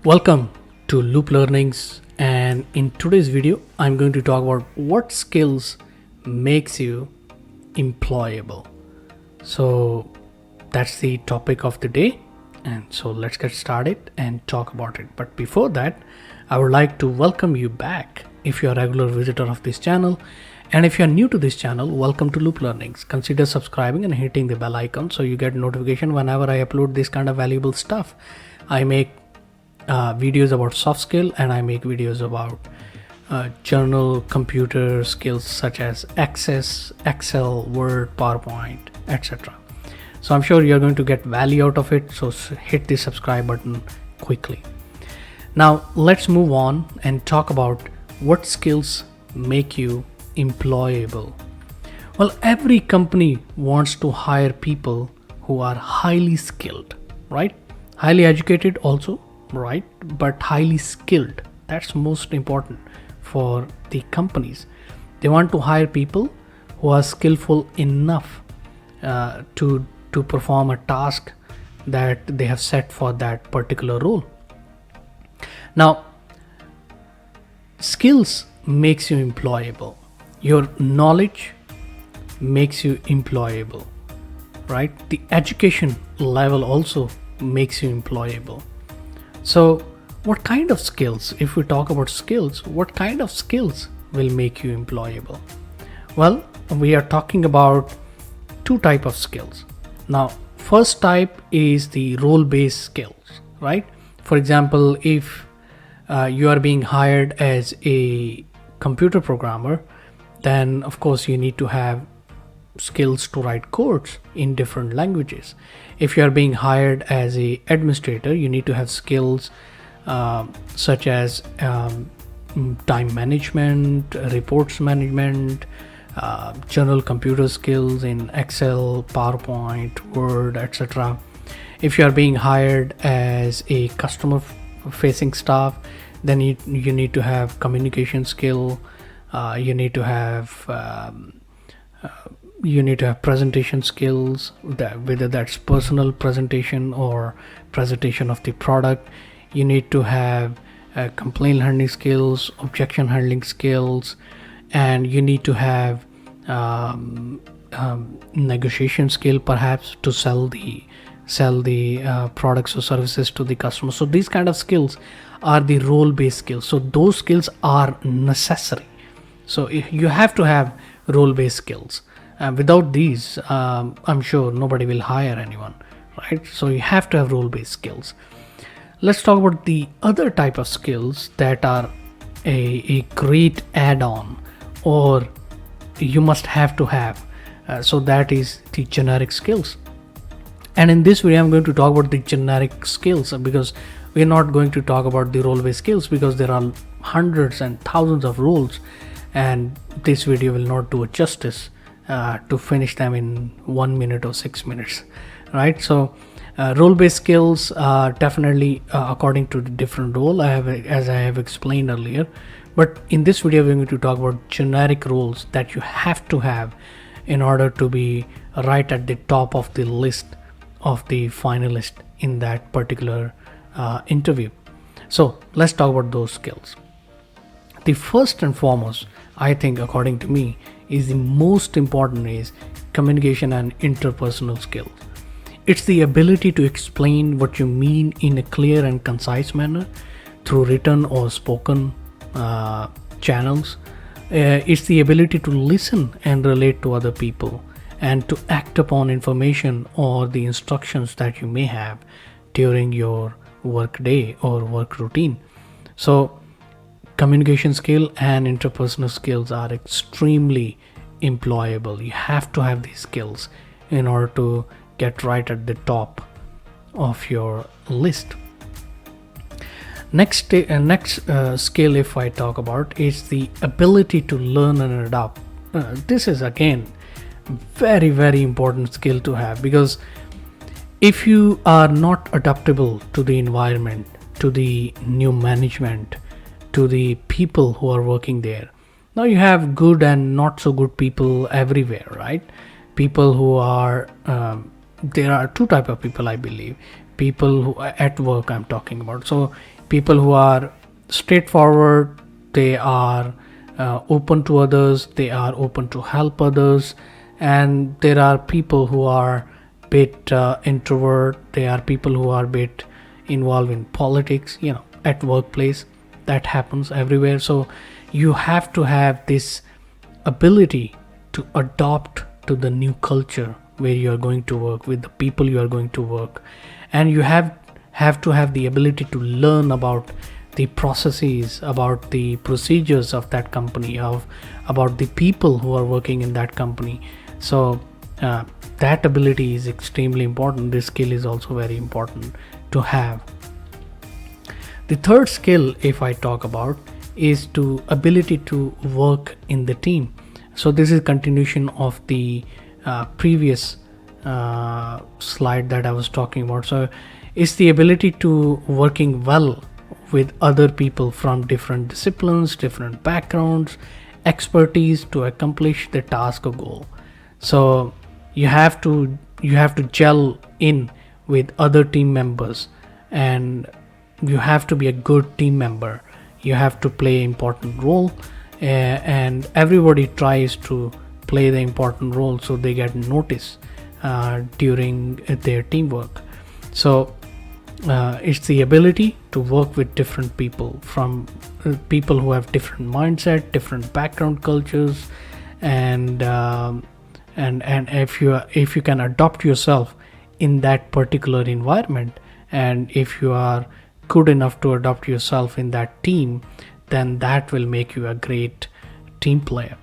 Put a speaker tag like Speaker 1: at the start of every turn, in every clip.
Speaker 1: Welcome to Looplearnings, and in today's video I'm going to talk about what skills makes you employable. So that's the topic of the day, and so let's get started and talk about it. But before that, I would like to welcome you back if you're a regular visitor of this channel, and if you're new to this channel, welcome to Looplearnings. Consider subscribing and hitting the bell icon so you get notification whenever I upload this kind of valuable stuff. I make videos about soft skill, and I make videos about journal computer skills such as Access, Excel, Word, PowerPoint, etc. So I'm sure you're going to get value out of it, so hit the subscribe button quickly. Now let's move on and talk about what skills make you employable. Well, every company wants to hire people who are highly skilled, right? Highly educated also, right? But highly skilled. That's most important for the companies. They want to hire people who are skillful enough to perform a task that they have set for that particular role. Now, skills makes you employable. Your knowledge makes you employable, right? The education level also makes you employable. So what kind of skills, if we talk about skills, what kind of skills will make you employable? Well, we are talking about two types of skills. Now, first type is the role-based skills, right? For example, if you are being hired as a computer programmer, then of course you need to have skills to write codes in different languages. If you are being hired as a administrator, you need to have skills such as time management, reports management, general computer skills in Excel, PowerPoint, Word, etc. If you are being hired as a customer facing staff, then you need to have communication skill, you need to have presentation skills, whether that's personal presentation or presentation of the product. You need to have complaint handling skills, objection handling skills, and you need to have negotiation skill, perhaps, to sell the products or services to the customer. So these kind of skills are the role-based skills. So those skills are necessary. So you have to have role-based skills. Without these, I'm sure nobody will hire anyone, right? So you have to have role-based skills. Let's talk about the other type of skills that are a great add-on, or you must have to have. So that is the generic skills. And in this video, I'm going to talk about the generic skills, because we're not going to talk about the role-based skills because there are hundreds and thousands of roles, and this video will not do it justice to finish them in 1 minute or 6 minutes, right? So role-based skills are definitely according to the different role, as I have explained earlier. But in this video, we're going to talk about generic roles that you have to have in order to be right at the top of the list of the finalist in that particular interview. So let's talk about those skills. The first and foremost, I think, according to me, is the most important is communication and interpersonal skills. It's the ability to explain what you mean in a clear and concise manner through written or spoken channels. It's the ability to listen and relate to other people, and to act upon information or the instructions that you may have during your work day or work routine. So communication skill and interpersonal skills are extremely employable. You have to have these skills in order to get right at the top of your list. Next skill, if I talk about, is the ability to learn and adapt. This is again very, very important skill to have, because if you are not adaptable to the environment, to the new management, to the people who are working there, now you have good and not so good people everywhere, right? People who are there are two type of people, I believe. People who at work I'm talking about. So people who are straightforward, they are open to others, they are open to help others. And there are people who are bit introvert, they are people who are bit involved in politics, at workplace. That happens everywhere. So you have to have this ability to adopt to the new culture where you are going to work, with the people you are going to work. And you have to have the ability to learn about the processes, about the procedures of that company, about the people who are working in that company. So that ability is extremely important. This skill is also very important to have. The third skill, if I talk about, is to ability to work in the team. So this is continuation of the previous slide that I was talking about. So it's the ability to working well with other people from different disciplines, different backgrounds, expertise to accomplish the task or goal. So you have to gel in with other team members, and you have to be a good team member. You have to play an important role, and everybody tries to play the important role so they get noticed during their teamwork. So it's the ability to work with different people, from people who have different mindset, different background, cultures, and if you can adopt yourself in that particular environment, and if you are good enough to adopt yourself in that team, then that will make you a great team player.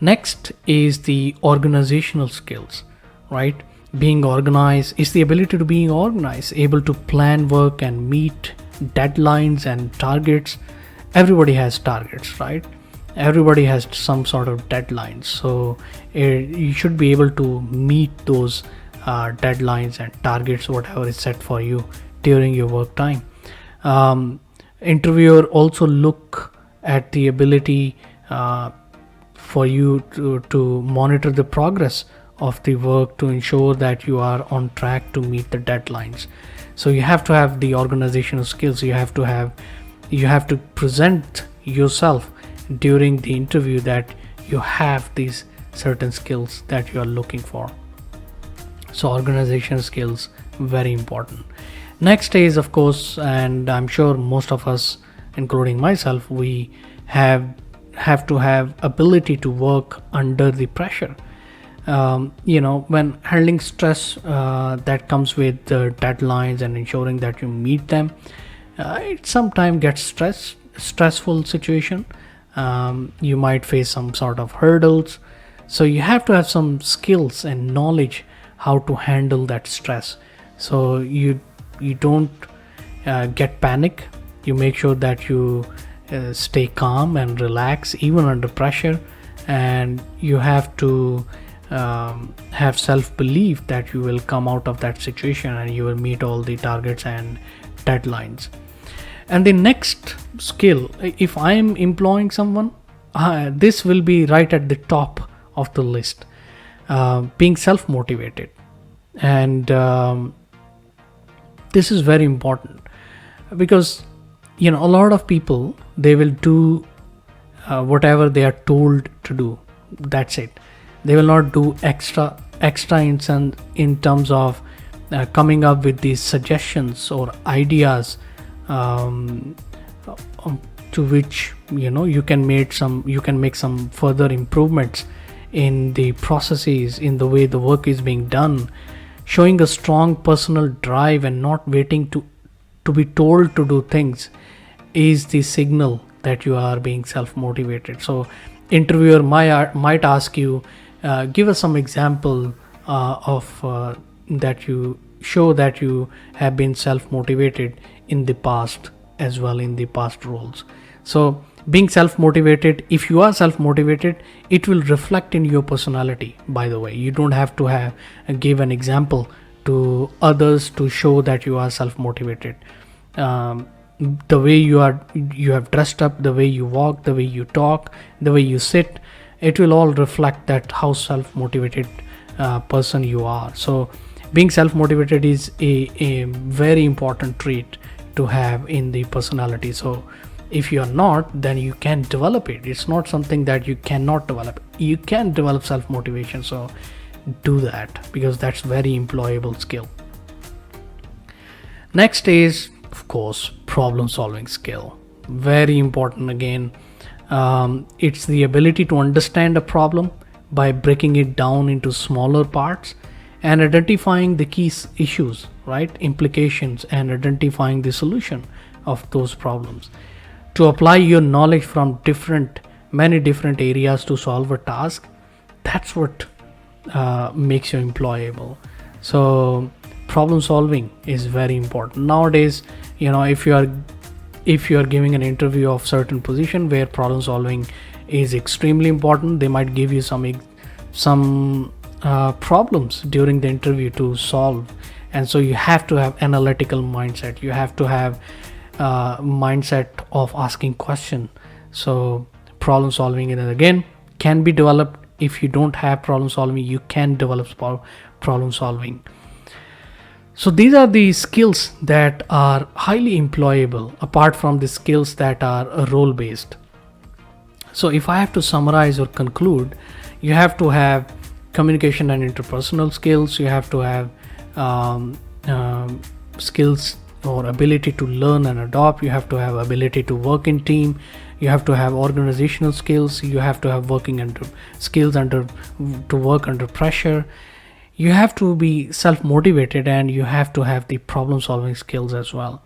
Speaker 1: Next is the organizational skills, right? Being organized is the ability to be organized, able to plan work and meet deadlines and targets. Everybody has targets, right? Everybody has some sort of deadlines. So you should be able to meet those deadlines and targets, whatever is set for you during your work time. Interviewer also look at the ability for you to monitor the progress of the work to ensure that you are on track to meet the deadlines. So you have to have the organizational skills. You have to present yourself during the interview that you have these certain skills that you are looking for. So organizational skills, very important. Next is, of course, and I'm sure most of us, including myself, we have to have ability to work under the pressure. When handling stress that comes with deadlines and ensuring that you meet them, it sometimes gets stressful situation. You might face some sort of hurdles. So you have to have some skills and knowledge how to handle that stress. So you don't get panic. You make sure that you stay calm and relax even under pressure, and you have to have self-belief that you will come out of that situation and you will meet all the targets and deadlines. And the next skill, if I am employing someone, this will be right at the top of the list. Being self-motivated, and this is very important, because a lot of people, they will do whatever they are told to do. That's it. They will not do extra in terms of coming up with these suggestions or ideas to which you can make some further improvements in the processes, in the way the work is being done. Showing a strong personal drive and not waiting to be told to do things is the signal that you are being self-motivated. So interviewer might ask you, give us some example of that you show that you have been self-motivated in the past as well, in the past roles. So being self-motivated, if you are self-motivated, it will reflect in your personality. By the way, you don't have to give an example to others to show that you are self-motivated. The way you have dressed up, the way you walk, the way you talk, the way you sit, it will all reflect that how self-motivated person you are. So being self-motivated is a very important trait to have in the personality. So if you are not, then you can develop it. It's not something that you cannot develop. You can develop self-motivation, so do that, because that's very employable skill. Next is, of course, problem solving skill. Very important again. It's the ability to understand a problem by breaking it down into smaller parts and identifying the key issues, right, implications, and identifying the solution of those problems. To apply your knowledge from many different areas to solve a task, that's what makes you employable. So problem solving is very important nowadays. If you are giving an interview of certain position where problem solving is extremely important, they might give you some problems during the interview to solve, and so you have to have analytical mindset. You have to have mindset of asking question. So problem solving, and again, can be developed. If you don't have problem solving, you can develop problem solving. So these are the skills that are highly employable, apart from the skills that are role based. So if I have to summarize or conclude, you have to have communication and interpersonal skills. You have to have skills or ability to learn and adopt. You have to have ability to work in team. You have to have organizational skills. You have to have to work under pressure. You have to be self-motivated, and you have to have the problem solving skills as well.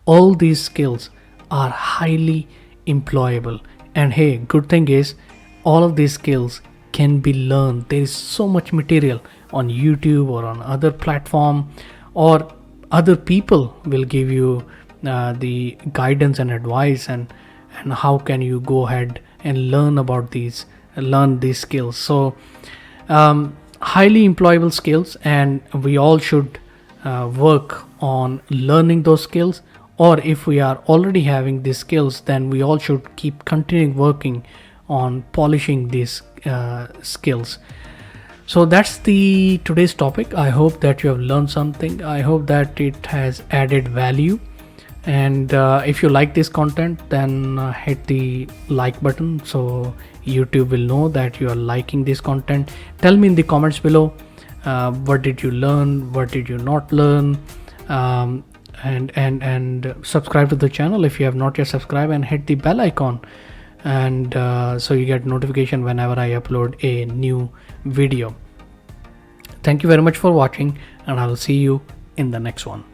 Speaker 1: All these skills are highly employable, and hey, good thing is all of these skills can be learned. There is so much material on YouTube or on other platform, or other people will give you the guidance and advice, and how can you go ahead and learn these skills. So highly employable skills, and we all should work on learning those skills. Or if we are already having these skills, then we all should keep continuing working on polishing these skills. So that's today's topic. I hope that you have learned something. I hope that it has added value. And if you like this content, then hit the like button so YouTube will know that you are liking this content. Tell me in the comments below, what did you learn, what did you not learn, and subscribe to the channel if you have not yet subscribed, and hit the bell icon, and so you get notification whenever I upload a new video. Thank you very much for watching, and I will see you in the next one.